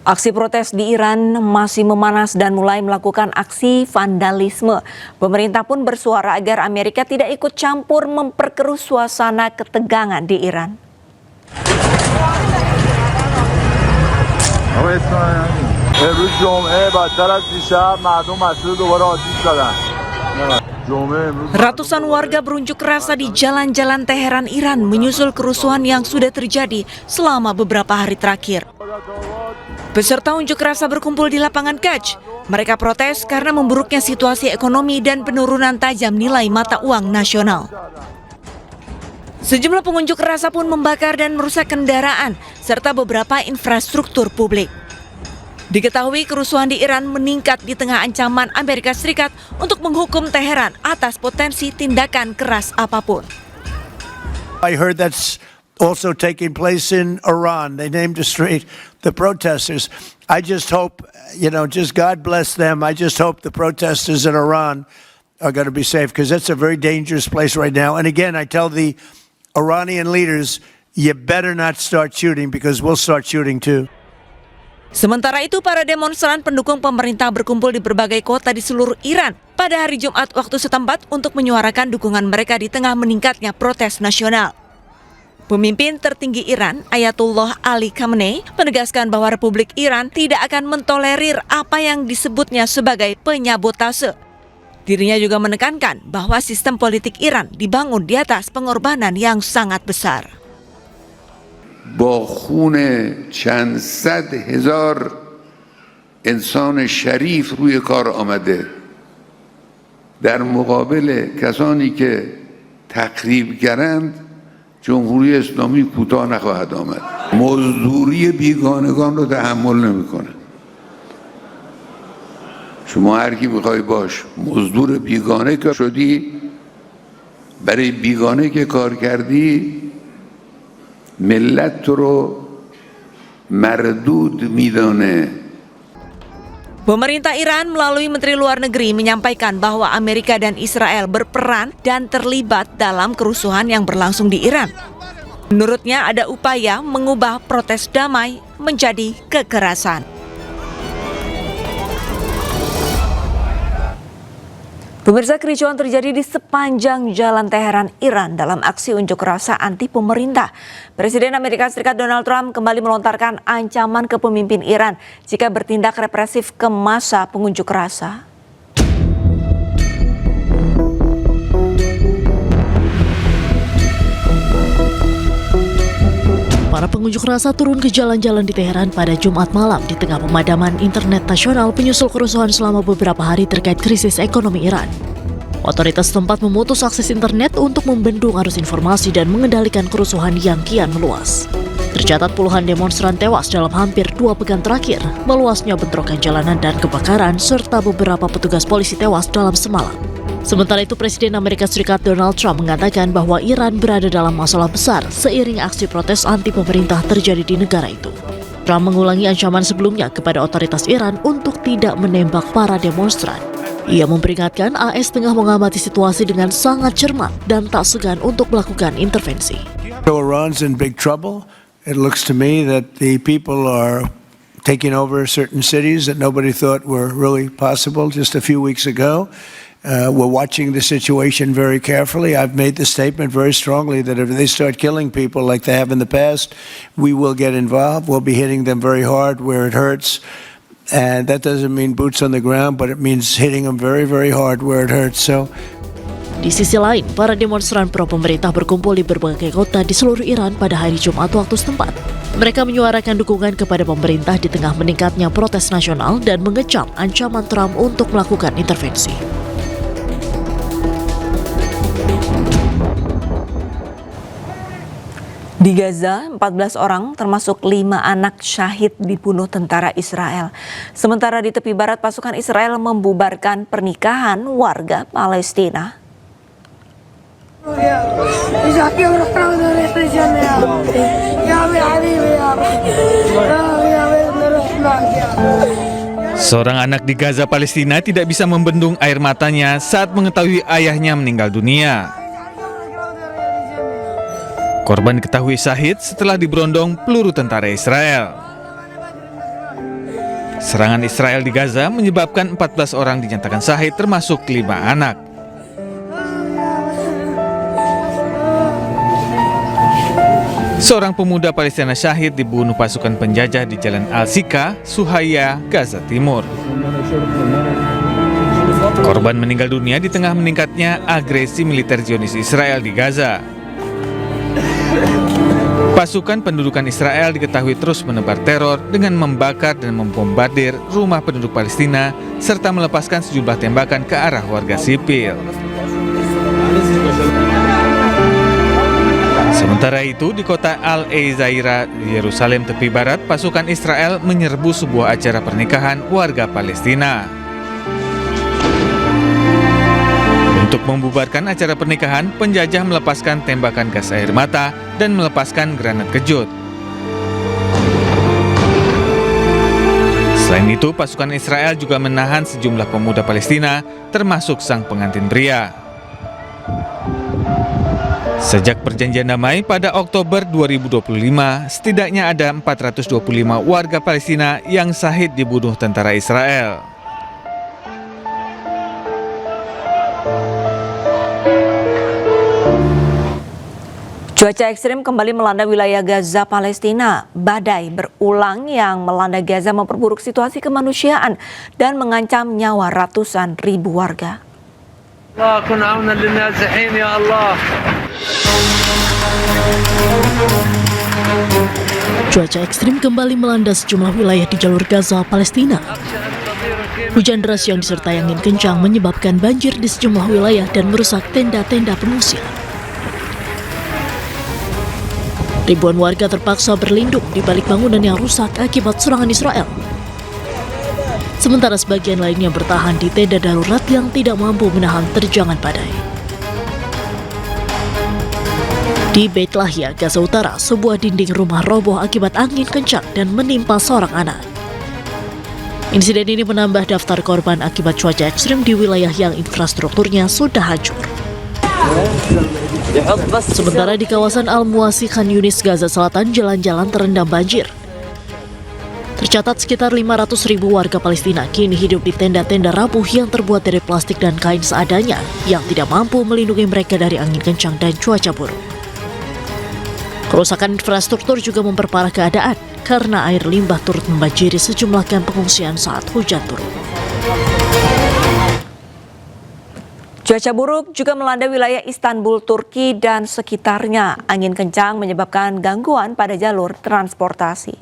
Aksi protes di Iran masih memanas dan mulai melakukan aksi vandalisme. Pemerintah pun bersuara agar Amerika tidak ikut campur memperkeruh suasana ketegangan di Iran. Ratusan warga berunjuk rasa di jalan-jalan Teheran, Iran menyusul kerusuhan yang sudah terjadi selama beberapa hari terakhir. Peserta unjuk rasa berkumpul di lapangan Kaj. Mereka protes karena memburuknya situasi ekonomi dan penurunan tajam nilai mata uang nasional. Sejumlah pengunjuk rasa pun membakar dan merusak kendaraan serta beberapa infrastruktur publik. Diketahui kerusuhan di Iran meningkat di tengah ancaman Amerika Serikat untuk menghukum Teheran atas potensi tindakan keras apapun. I heard that's also taking place in Iran. They named a street, the protesters. I just hope, just God bless them. I just hope the protesters in Iran are going to be safe because that's a very dangerous place right now. And again, I tell the Iranian leaders, you better not start shooting because we'll start shooting too. Sementara itu, para demonstran pendukung pemerintah berkumpul di berbagai kota di seluruh Iran pada hari Jumat waktu setempat untuk menyuarakan dukungan mereka di tengah meningkatnya protes nasional. Pemimpin tertinggi Iran, Ayatollah Ali Khamenei, menegaskan bahwa Republik Iran tidak akan mentolerir apa yang disebutnya sebagai penyabotase. Dirinya juga menekankan bahwa sistem politik Iran dibangun di atas pengorbanan yang sangat besar. با خون چند صد هزار انسان شریف روی کار آمده در مقابل کسانی که تخریبگرند جمهوری اسلامی کوتاه نخواهد آمد مزدوری بیگانگان رو تحمل نمیکنه شما هر کی میخوای باش مزدور بیگانه که شدی برای بیگانه که کار کردی ملت رو مردود میدانه. Pemerintah Iran melalui Menteri Luar Negeri menyampaikan bahwa Amerika dan Israel berperan dan terlibat dalam kerusuhan yang berlangsung di Iran. Menurutnya ada upaya mengubah protes damai menjadi kekerasan. Pemirsa, kericuan terjadi di sepanjang jalan Teheran, Iran dalam aksi unjuk rasa anti pemerintah. Presiden Amerika Serikat Donald Trump kembali melontarkan ancaman ke pemimpin Iran jika bertindak represif ke massa pengunjuk rasa. Para pengunjuk rasa turun ke jalan-jalan di Teheran pada Jumat malam di tengah pemadaman internet nasional penyusul kerusuhan selama beberapa hari terkait krisis ekonomi Iran. Otoritas setempat memutus akses internet untuk membendung arus informasi dan mengendalikan kerusuhan yang kian meluas. Tercatat puluhan demonstran tewas dalam hampir 2 pekan terakhir, meluasnya bentrokan jalanan dan kebakaran, serta beberapa petugas polisi tewas dalam semalam. Sementara itu, Presiden Amerika Serikat Donald Trump mengatakan bahwa Iran berada dalam masalah besar seiring aksi protes anti pemerintah terjadi di negara itu. Trump mengulangi ancaman sebelumnya kepada otoritas Iran untuk tidak menembak para demonstran. Ia memperingatkan AS tengah mengamati situasi dengan sangat cermat dan tak segan untuk melakukan intervensi. Iran's in big trouble. It looks to me that the people are taking over certain cities that nobody thought were really possible just a few weeks ago. We're watching the situation very carefully. I've made the statement very strongly that if they start killing people like they have in the past, we will get involved. We'll be hitting them very hard where it hurts. And that doesn't mean boots on the ground, but it means hitting them very, very hard where it hurts. Di sisi lain, para demonstran pro-pemerintah berkumpul di berbagai kota di seluruh Iran pada hari Jumat waktu setempat. Mereka menyuarakan dukungan kepada pemerintah di tengah meningkatnya protes nasional dan mengecam ancaman Trump untuk melakukan intervensi. Di Gaza, 14 orang termasuk 5 anak syahid dibunuh tentara Israel. Sementara di tepi barat, pasukan Israel membubarkan pernikahan warga Palestina. Seorang anak di Gaza, Palestina tidak bisa membendung air matanya saat mengetahui ayahnya meninggal dunia. Korban diketahui syahid setelah diberondong peluru tentara Israel. Serangan Israel di Gaza menyebabkan 14 orang dinyatakan syahid termasuk 5 anak. Seorang pemuda Palestina syahid dibunuh pasukan penjajah di Jalan Al-Sika, Suhaya, Gaza Timur. Korban meninggal dunia di tengah meningkatnya agresi militer Zionis Israel di Gaza. Pasukan pendudukan Israel diketahui terus menebar teror dengan membakar dan membombardir rumah penduduk Palestina serta melepaskan sejumlah tembakan ke arah warga sipil. Sementara itu, di kota Al-Ezaira, Yerusalem tepi barat, pasukan Israel menyerbu sebuah acara pernikahan warga Palestina. Untuk membubarkan acara pernikahan, penjajah melepaskan tembakan gas air mata dan melepaskan granat kejut. Selain itu, pasukan Israel juga menahan sejumlah pemuda Palestina, termasuk sang pengantin pria. Sejak perjanjian damai pada Oktober 2025, setidaknya ada 425 warga Palestina yang syahid dibunuh tentara Israel. Cuaca ekstrim kembali melanda wilayah Gaza, Palestina. Badai berulang yang melanda Gaza memperburuk situasi kemanusiaan dan mengancam nyawa ratusan ribu warga. Cuaca ekstrim kembali melanda sejumlah wilayah di jalur Gaza, Palestina. Hujan deras yang disertai angin kencang menyebabkan banjir di sejumlah wilayah dan merusak tenda-tenda pengungsian. Ribuan warga terpaksa berlindung di balik bangunan yang rusak akibat serangan Israel. Sementara sebagian lainnya bertahan di tenda darurat yang tidak mampu menahan terjangan badai. Di Beit Lahia, Gaza Utara, sebuah dinding rumah roboh akibat angin kencang dan menimpa seorang anak. Insiden ini menambah daftar korban akibat cuaca ekstrim di wilayah yang infrastrukturnya sudah hancur. Sementara di kawasan Al-Muwasi, Khan Yunis, Gaza Selatan, jalan-jalan terendam banjir. Tercatat sekitar 500.000 warga Palestina kini hidup di tenda-tenda rapuh yang terbuat dari plastik dan kain seadanya yang tidak mampu melindungi mereka dari angin kencang dan cuaca buruk. Kerusakan infrastruktur juga memperparah keadaan karena air limbah turut membanjiri sejumlah kamp pengungsian saat hujan turun. Cuaca buruk juga melanda wilayah Istanbul, Turki dan sekitarnya. Angin kencang menyebabkan gangguan pada jalur transportasi.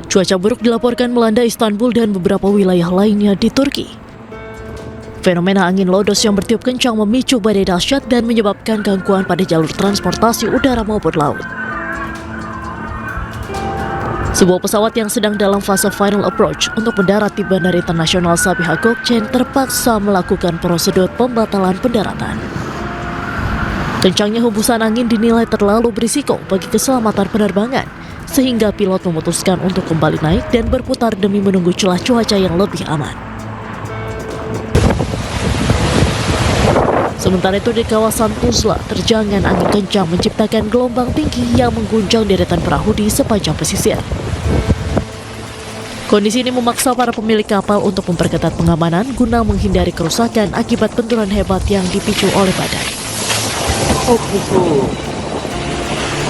Cuaca buruk dilaporkan melanda Istanbul dan beberapa wilayah lainnya di Turki. Fenomena angin lodos yang bertiup kencang memicu badai dahsyat dan menyebabkan gangguan pada jalur transportasi udara maupun laut. Sebuah pesawat yang sedang dalam fase final approach untuk mendarat di Bandara Internasional Sabiha Gökçen terpaksa melakukan prosedur pembatalan pendaratan. Kencangnya hembusan angin dinilai terlalu berisiko bagi keselamatan penerbangan, sehingga pilot memutuskan untuk kembali naik dan berputar demi menunggu celah cuaca yang lebih aman. Sementara itu di kawasan Tuzla, terjangan angin kencang menciptakan gelombang tinggi yang mengguncang deretan perahu di sepanjang pesisir. Kondisi ini memaksa para pemilik kapal untuk memperketat pengamanan guna menghindari kerusakan akibat benturan hebat yang dipicu oleh badai.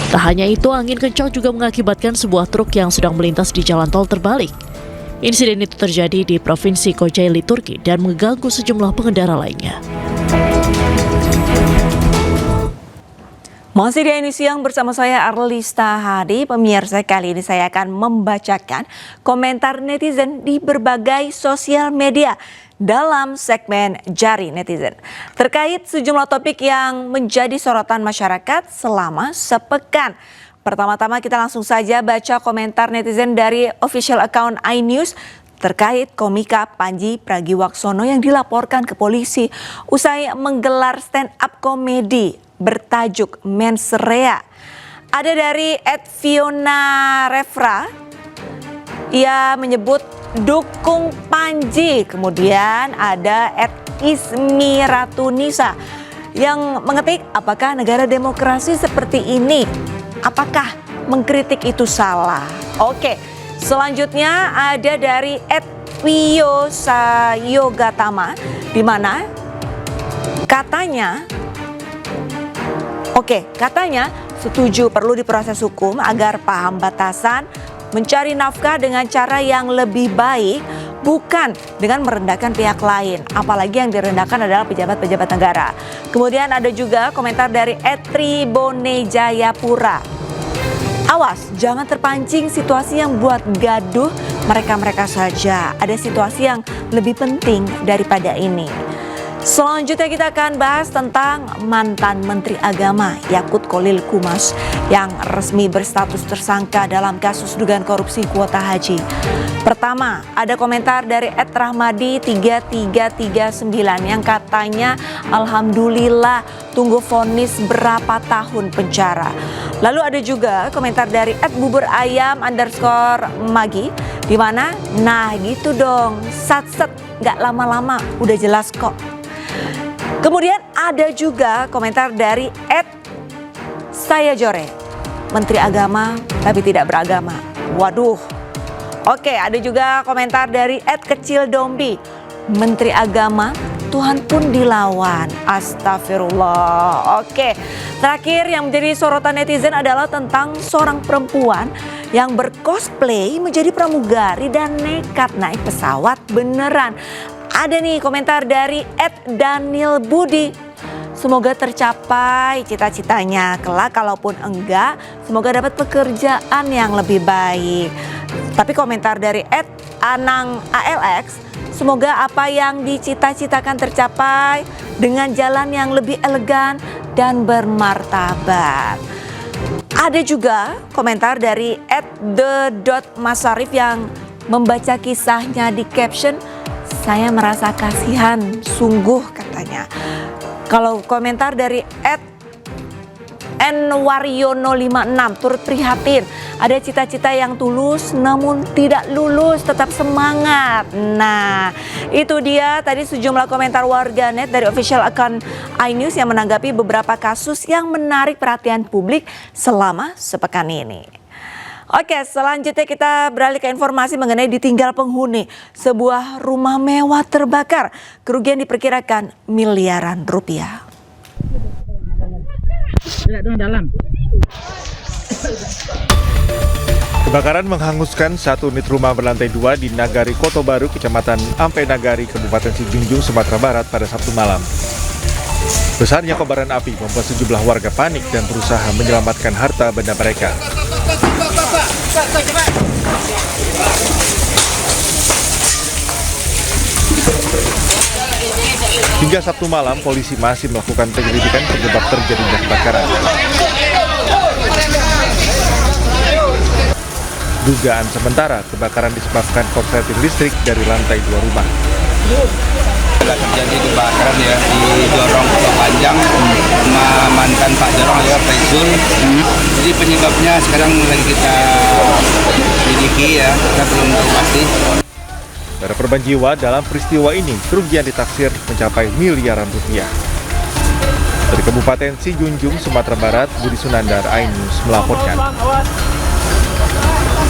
Tak hanya itu, angin kencang juga mengakibatkan sebuah truk yang sedang melintas di jalan tol terbalik. Insiden itu terjadi di Provinsi Kocaeli, Turki dan mengganggu sejumlah pengendara lainnya. Masih di Ini Siang bersama saya Arlista Hadi. Pemirsa, kali ini saya akan membacakan komentar netizen di berbagai sosial media dalam segmen Jari Netizen terkait sejumlah topik yang menjadi sorotan masyarakat selama sepekan. Pertama-tama kita langsung saja baca komentar netizen dari official account iNews terkait komika Panji Pragiwaksono yang dilaporkan ke polisi usai menggelar stand up komedi bertajuk Mensrea. Ada dari @Fiona Refra, ia menyebut @dukung Panji, kemudian ada @ismiratunisa yang mengetik, apakah negara demokrasi seperti ini? Apakah mengkritik itu salah? Oke, selanjutnya ada dari @wiyosayogatama, di mana katanya setuju perlu diproses hukum agar paham batasan mencari nafkah dengan cara yang lebih baik, bukan dengan merendahkan pihak lain, apalagi yang direndahkan adalah pejabat-pejabat negara. Kemudian ada juga komentar dari @tribonejayapura. Awas, jangan terpancing situasi yang buat gaduh mereka-mereka saja. Ada situasi yang lebih penting daripada ini. Selanjutnya kita akan bahas tentang mantan Menteri Agama Yakut Kholil Kumas yang resmi berstatus tersangka dalam kasus dugaan korupsi kuota haji. Pertama, ada komentar dari @rahmadi3339 yang katanya alhamdulillah tunggu vonis berapa tahun penjara. Lalu ada juga komentar dari @buburayam_magi di mana nah gitu dong, sat-set nggak lama-lama udah jelas kok. Kemudian ada juga komentar dari @sayajore, Menteri Agama tapi tidak beragama. Waduh. Oke, ada juga komentar dari @kecildombi, Menteri Agama Tuhan pun dilawan. Astagfirullah. Oke, terakhir yang menjadi sorotan netizen adalah tentang seorang perempuan yang bercosplay menjadi pramugari dan nekat naik pesawat beneran. Ada nih komentar dari @Daniel Budi. Semoga tercapai cita-citanya kelak, kalaupun enggak semoga dapat pekerjaan yang lebih baik. Tapi komentar dari @AnangALX, semoga apa yang dicita-citakan tercapai dengan jalan yang lebih elegan dan bermartabat. Ada juga komentar dari @the.masarif yang membaca kisahnya di caption, saya merasa kasihan sungguh katanya. Kalau komentar dari @nwaryono56 turut prihatin, ada cita-cita yang tulus namun tidak lulus, tetap semangat. Nah, itu dia tadi sejumlah komentar warganet dari official account iNews yang menanggapi beberapa kasus yang menarik perhatian publik selama sepekan ini. Oke, selanjutnya kita beralih ke informasi mengenai ditinggal penghuni. Sebuah rumah mewah terbakar. Kerugian diperkirakan miliaran rupiah. Kebakaran menghanguskan satu unit rumah berlantai 2 di Nagari Koto Baru, Kecamatan Ampe Nagari, Kabupaten Sijunjung, Sumatera Barat pada Sabtu malam. Besarnya kobaran api membuat sejumlah warga panik dan berusaha menyelamatkan harta benda mereka. Hingga Sabtu malam, polisi masih melakukan penyelidikan penyebab terjadinya kebakaran. Dugaan sementara, kebakaran disebabkan korsleting listrik dari lantai 2 rumah. Terjadi kebakaran ya di Jorong Kota Panjang sama mantan Pak Jorong ya, Pak Zul. Jadi penyebabnya sekarang lagi kita selidiki ya, kita belum tahu pasti. Ada korban jiwa dalam peristiwa ini, kerugian ditaksir mencapai miliaran rupiah. Dari Kabupaten Sijunjung, Sumatera Barat, Budi Sunandar, iNews melaporkan.